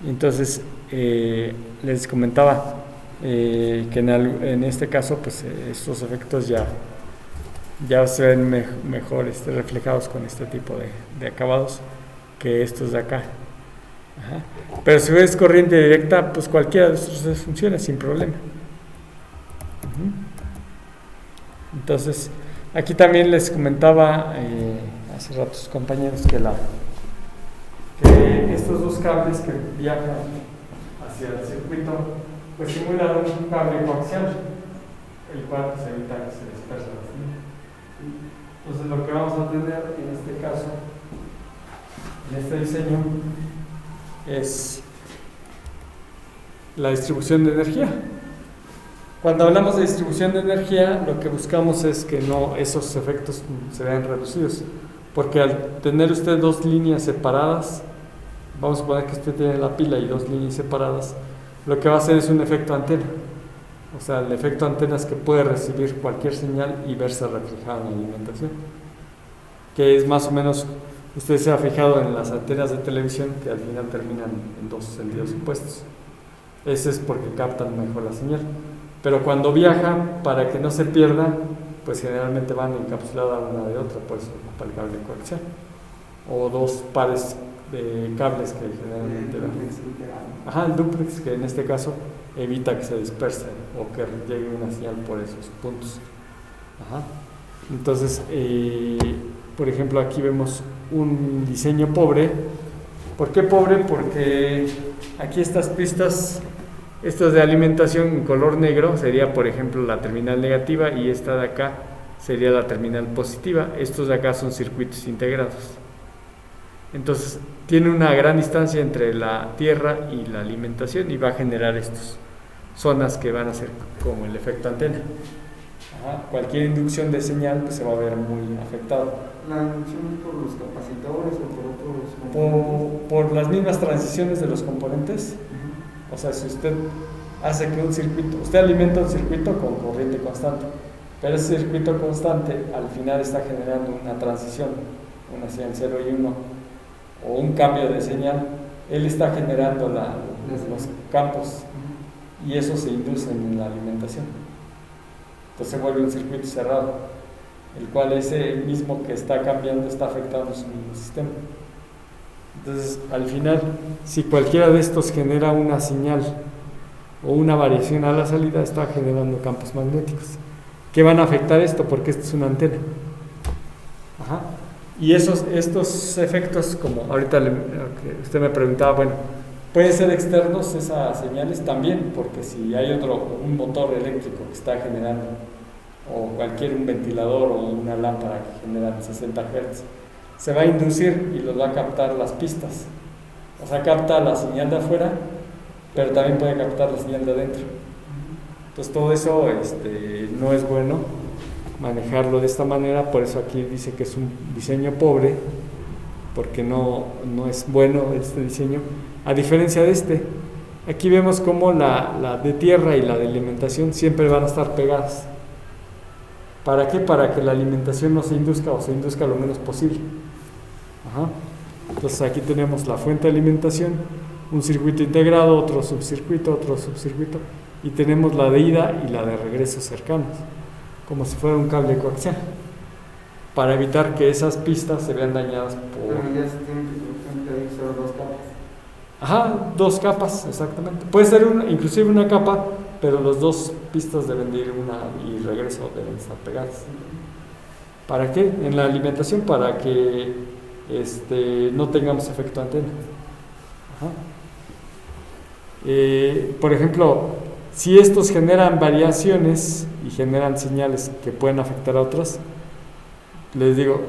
Entonces les comentaba que en este caso pues estos efectos ya se ven mejor reflejados con este tipo de acabados que estos de acá. Ajá. Pero si ves corriente directa, pues cualquiera de estos funciona sin problema. Entonces, aquí también les comentaba hace rato sus compañeros que estos dos cables que viajan hacia el circuito pues simulan un cable coaxial, el cual pues, evita que se disperse la señal. Entonces lo que vamos a tener en este caso, en este diseño, es la distribución de energía. Cuando hablamos de distribución de energía, lo que buscamos es que no esos efectos se vean reducidos, porque al tener usted dos líneas separadas, vamos a suponer que usted tiene la pila y dos líneas separadas, lo que va a hacer es un efecto antena. O sea, el efecto antena es que puede recibir cualquier señal y verse reflejada en la alimentación, que es más o menos, usted se ha fijado en las antenas de televisión que al final terminan en dos sentidos opuestos. Ese es porque captan mejor la señal. Pero cuando viajan, para que no se pierdan, pues generalmente van encapsuladas una de otra, por eso para el cable coaxial. O dos pares de cables que generalmente van. Ajá, el duplex, que en este caso evita que se disperse o que llegue una señal por esos puntos. Ajá. Entonces, por ejemplo, aquí vemos un diseño pobre. ¿Por qué pobre? Porque aquí estas pistas, estas de alimentación en color negro, sería por ejemplo la terminal negativa y esta de acá sería la terminal positiva. Estos de acá son circuitos integrados. Entonces, tiene una gran distancia entre la tierra y la alimentación y va a generar estas zonas que van a ser como el efecto antena. Ajá. Cualquier inducción de señal pues, se va a ver muy afectado.
¿La inducción por los capacitores o por otros componentes?
Por las mismas transiciones de los componentes. O sea, si usted hace que un circuito, usted alimenta un circuito con corriente constante, pero ese circuito constante al final está generando una transición, una señal 0 y 1, o un cambio de señal, él está generando los campos y eso se induce en la alimentación. Entonces se vuelve un circuito cerrado, el cual ese mismo que está cambiando está afectando su mismo sistema. Entonces, al final, si cualquiera de estos genera una señal o una variación a la salida, está generando campos magnéticos que van a afectar esto porque esto es una antena. Ajá. Y estos efectos, como ahorita usted me preguntaba, bueno, pueden ser externos esas señales también, porque si hay un motor eléctrico que está generando, o un ventilador o una lámpara que generan 60 Hz, se va a inducir y los va a captar las pistas. O sea, capta la señal de afuera, pero también puede captar la señal de adentro. Entonces todo eso no es bueno manejarlo de esta manera, por eso aquí dice que es un diseño pobre, porque no es bueno este diseño, a diferencia de este. Aquí vemos cómo la de tierra y la de alimentación siempre van a estar pegadas. ¿Para qué? Para que la alimentación no se induzca o se induzca lo menos posible. Ajá. Entonces aquí tenemos la fuente de alimentación, un circuito integrado, otro subcircuito, y tenemos la de ida y la de regreso cercanos, como si fuera un cable coaxial. para evitar que esas pistas se vean dañadas por...
Pero ya se tienen que, por ejemplo, ahí solo 2 capas.
Ajá, 2 capas, exactamente. Puede ser inclusive una capa, pero las 2 pistas deben de ir una y regreso deben estar pegadas. ¿Para qué? En la alimentación, para que no tengamos efecto antena. Ajá. Por ejemplo, si estos generan variaciones y generan señales que pueden afectar a otras, les digo,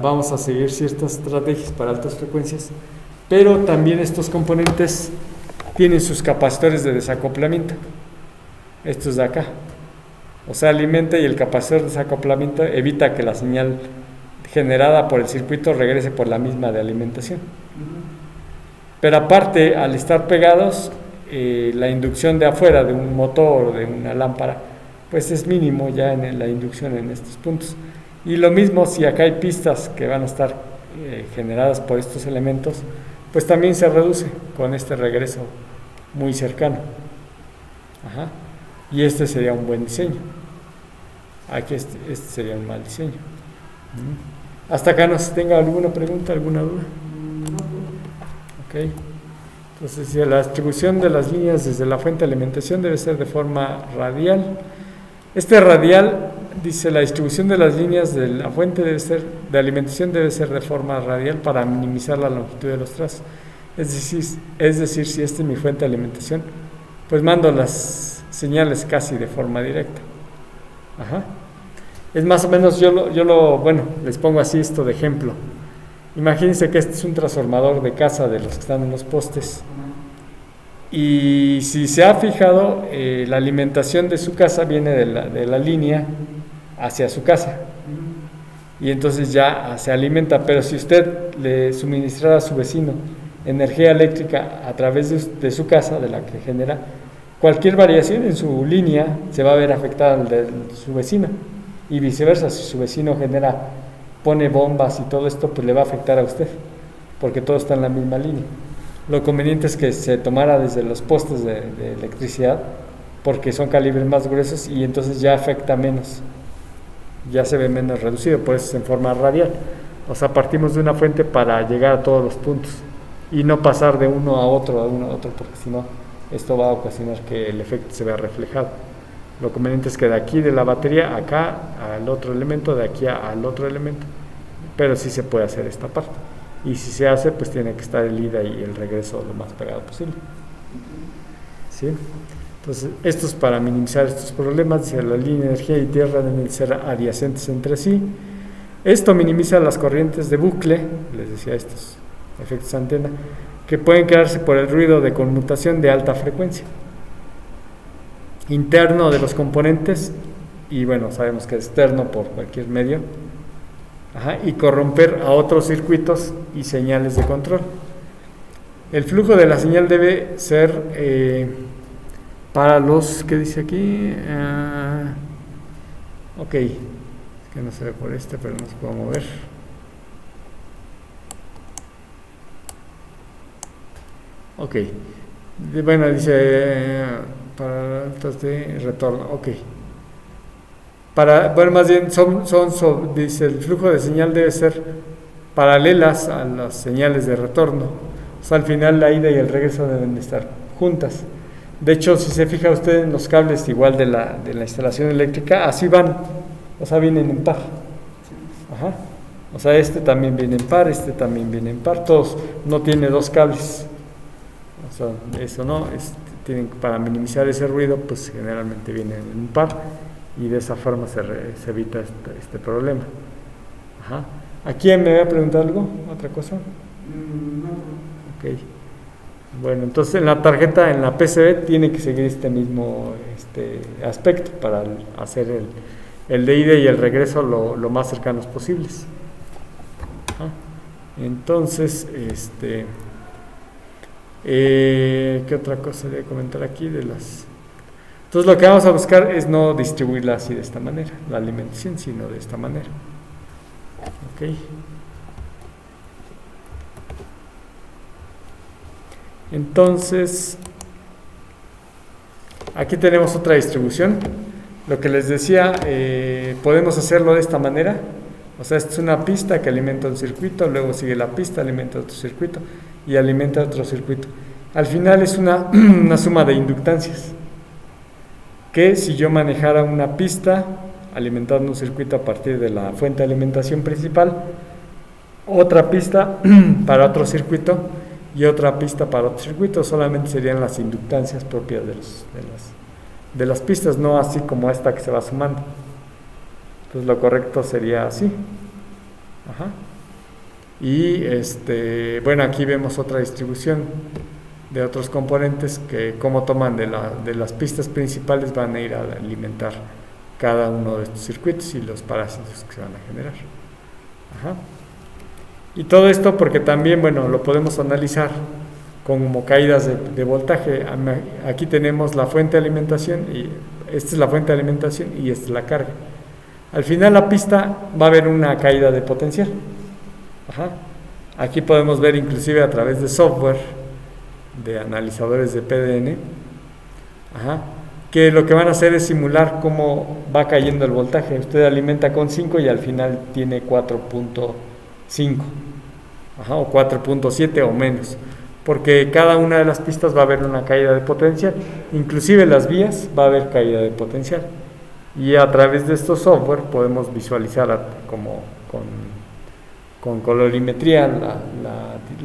vamos a seguir ciertas estrategias para altas frecuencias, pero también estos componentes tienen sus capacitores de desacoplamiento, estos de acá. O sea, alimenta y el capacitor de desacoplamiento evita que la señal generada por el circuito regrese por la misma de alimentación. Pero aparte, al estar pegados, la inducción de afuera de un motor o de una lámpara, pues es mínimo ya en la inducción en estos puntos. Y lo mismo si acá hay pistas que van a estar generadas por estos elementos, pues también se reduce con este regreso muy cercano. Ajá. Y este sería un buen diseño. Aquí este sería un mal diseño. Hasta acá, no sé si tenga alguna pregunta, alguna duda. Ok. Entonces, si la distribución de las líneas desde la fuente de alimentación debe ser de forma radial. Radial, dice, la distribución de las líneas de la fuente de alimentación debe ser de forma radial para minimizar la longitud de los trazos. Es decir, si esta es mi fuente de alimentación, pues mando las señales casi de forma directa. Ajá. Es más o menos, bueno, les pongo así esto de ejemplo. Imagínense que este es un transformador de casa de los que están en los postes. Y si se ha fijado, la alimentación de su casa viene de la línea hacia su casa. Y entonces ya se alimenta. Pero si usted le suministrara a su vecino energía eléctrica a través de su casa, de la que genera, cualquier variación en su línea se va a ver afectada al de su vecino. Y viceversa, si su vecino pone bombas y todo esto, pues le va a afectar a usted, porque todo está en la misma línea. Lo conveniente es que se tomara desde los postes de electricidad, porque son calibres más gruesos y entonces ya afecta menos, ya se ve menos reducido, por eso es en forma radial. O sea, partimos de una fuente para llegar a todos los puntos y no pasar de uno a otro, porque si no, esto va a ocasionar que el efecto se vea reflejado. Lo conveniente es que de aquí de la batería acá al otro elemento, de aquí al otro elemento, pero sí se puede hacer esta parte. Y si se hace, pues tiene que estar el ida y el regreso lo más pegado posible. ¿Sí? Entonces, esto es para minimizar estos problemas. Dice, la línea de energía y tierra deben ser adyacentes entre sí. Esto minimiza las corrientes de bucle, les decía estos efectos antena, que pueden crearse por el ruido de conmutación de alta frecuencia interno de los componentes, y bueno, sabemos que es externo por cualquier medio. Ajá, y corromper a otros circuitos y señales de control. El flujo de la señal debe ser para los, ¿qué dice aquí? Ok, es que no se ve por pero no se puede mover. Ok, bueno, dice para altas de retorno. Ok. Bueno, más bien dice, el flujo de señal debe ser paralelas a las señales de retorno. O sea, al final la ida y el regreso deben de estar juntas. De hecho, si se fija usted en los cables igual de la instalación eléctrica, así van, o sea, vienen en par. Ajá. O sea, este también viene en par, este también viene en par, todos, no tiene 2 cables. O sea, eso no, para minimizar ese ruido, pues generalmente vienen en par. Y de esa forma se evita este problema. Ajá. ¿A quién me voy a preguntar algo? ¿Otra cosa?
No.
Ok. Bueno, entonces en la tarjeta, en la PCB, tiene que seguir este mismo aspecto para hacer el de ida y el regreso lo más cercanos posibles. Ajá. Entonces, ¿qué otra cosa voy a comentar aquí de las... Entonces lo que vamos a buscar es no distribuirla así de esta manera, la alimentación, sino de esta manera. Ok. Entonces, aquí tenemos otra distribución. Lo que les decía, podemos hacerlo de esta manera. O sea, esta es una pista que alimenta un circuito, luego sigue la pista, alimenta otro circuito y alimenta otro circuito. Al final es una suma de inductancias, que si yo manejara una pista alimentando un circuito a partir de la fuente de alimentación principal, otra pista para otro circuito y otra pista para otro circuito, solamente serían las inductancias propias de las pistas, no así como esta que se va sumando. Entonces lo correcto sería así. Ajá. Y bueno, aquí vemos otra distribución de otros componentes que como toman de las pistas principales van a ir a alimentar cada uno de estos circuitos y los parásitos que se van a generar. Ajá. Y todo esto porque también, bueno, lo podemos analizar como caídas de voltaje. Aquí tenemos la fuente de alimentación y esta es la fuente de alimentación y esta es la carga. Al final la pista va a haber una caída de potencial. Ajá. Aquí podemos ver inclusive a través de software de analizadores de PDN, ajá, que lo que van a hacer es simular cómo va cayendo el voltaje. Usted alimenta con 5 y al final tiene 4.5, ajá, o 4.7 o menos, porque cada una de las pistas va a haber una caída de potencial, inclusive las vías va a haber caída de potencial, y a través de estos software podemos visualizar como con colorimetría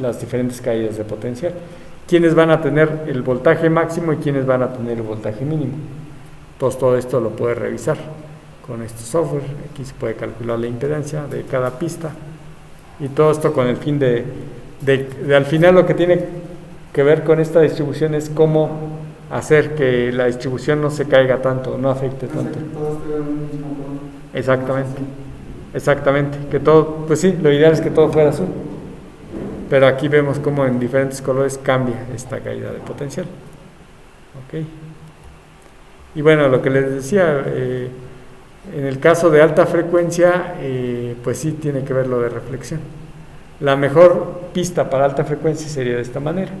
las diferentes caídas de potencial, quiénes van a tener el voltaje máximo y quiénes van a tener el voltaje mínimo. Entonces todo esto lo puede revisar con este software. Aquí se puede calcular la impedancia de cada pista y todo esto con el fin de al final lo que tiene que ver con esta distribución es cómo hacer que la distribución no se caiga tanto, no afecte tanto. Exactamente, que todo, pues sí, lo ideal es que todo fuera azul, pero aquí vemos cómo en diferentes colores cambia esta caída de potencial. Ok. Y bueno, lo que les decía, en el caso de alta frecuencia, pues sí tiene que ver lo de reflexión. La mejor pista para alta frecuencia sería de esta manera,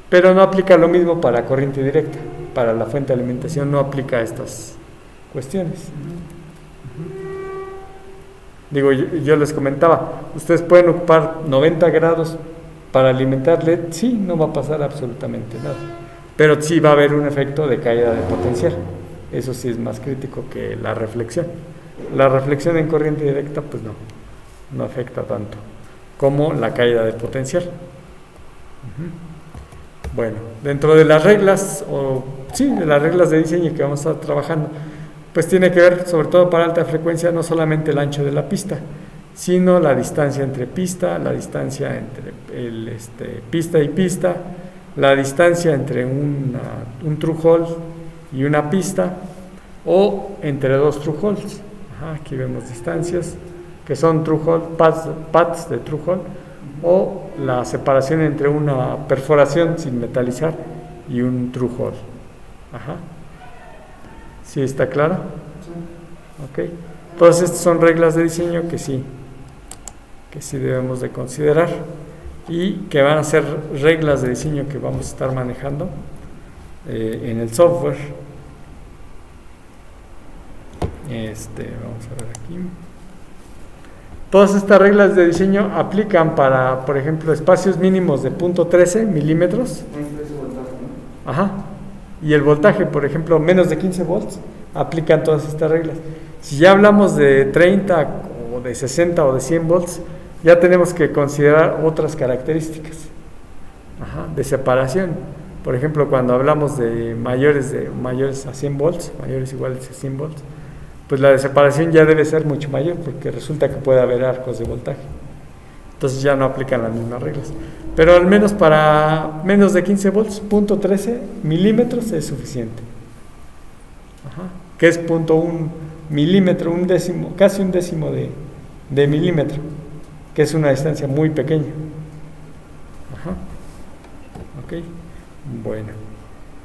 pero no aplica lo mismo para corriente directa, para la fuente de alimentación no aplica estas cuestiones. Digo, yo les comentaba, ustedes pueden ocupar 90 grados para alimentar LED, sí, no va a pasar absolutamente nada, pero sí va a haber un efecto de caída de potencial. Eso sí es más crítico que la reflexión. La reflexión en corriente directa, pues no afecta tanto como la caída de potencial. Bueno, dentro de las reglas, de las reglas de diseño que vamos a estar trabajando, pues tiene que ver, sobre todo para alta frecuencia, no solamente el ancho de la pista, sino la distancia entre pista, la distancia entre pista y pista, la distancia entre un true hole y una pista, o entre dos true holes. Aquí vemos distancias que son true hole, paths de true hole, o la separación entre una perforación sin metalizar y un true hole. ¿Sí está claro? Sí. Ok. Todas estas son reglas de diseño que sí debemos de considerar y que van a ser reglas de diseño que vamos a estar manejando en el software. Vamos a ver aquí. Todas estas reglas de diseño aplican para, por ejemplo, espacios mínimos de 0.13 milímetros. Ajá. Y el voltaje, por ejemplo, menos de 15 volts, aplican todas estas reglas. Si ya hablamos de 30 o de 60 o de 100 volts, ya tenemos que considerar otras características de separación. Por ejemplo, cuando hablamos de mayores a 100 volts, mayores iguales a 100 volts, pues la de separación ya debe ser mucho mayor, porque resulta que puede haber arcos de voltaje. Entonces ya no aplican las mismas reglas. Pero al menos para menos de 15 volts, 0.13 milímetros es suficiente. Que es 0.1 milímetro, un décimo, casi un décimo de milímetro, que es una distancia muy pequeña. Ok, bueno.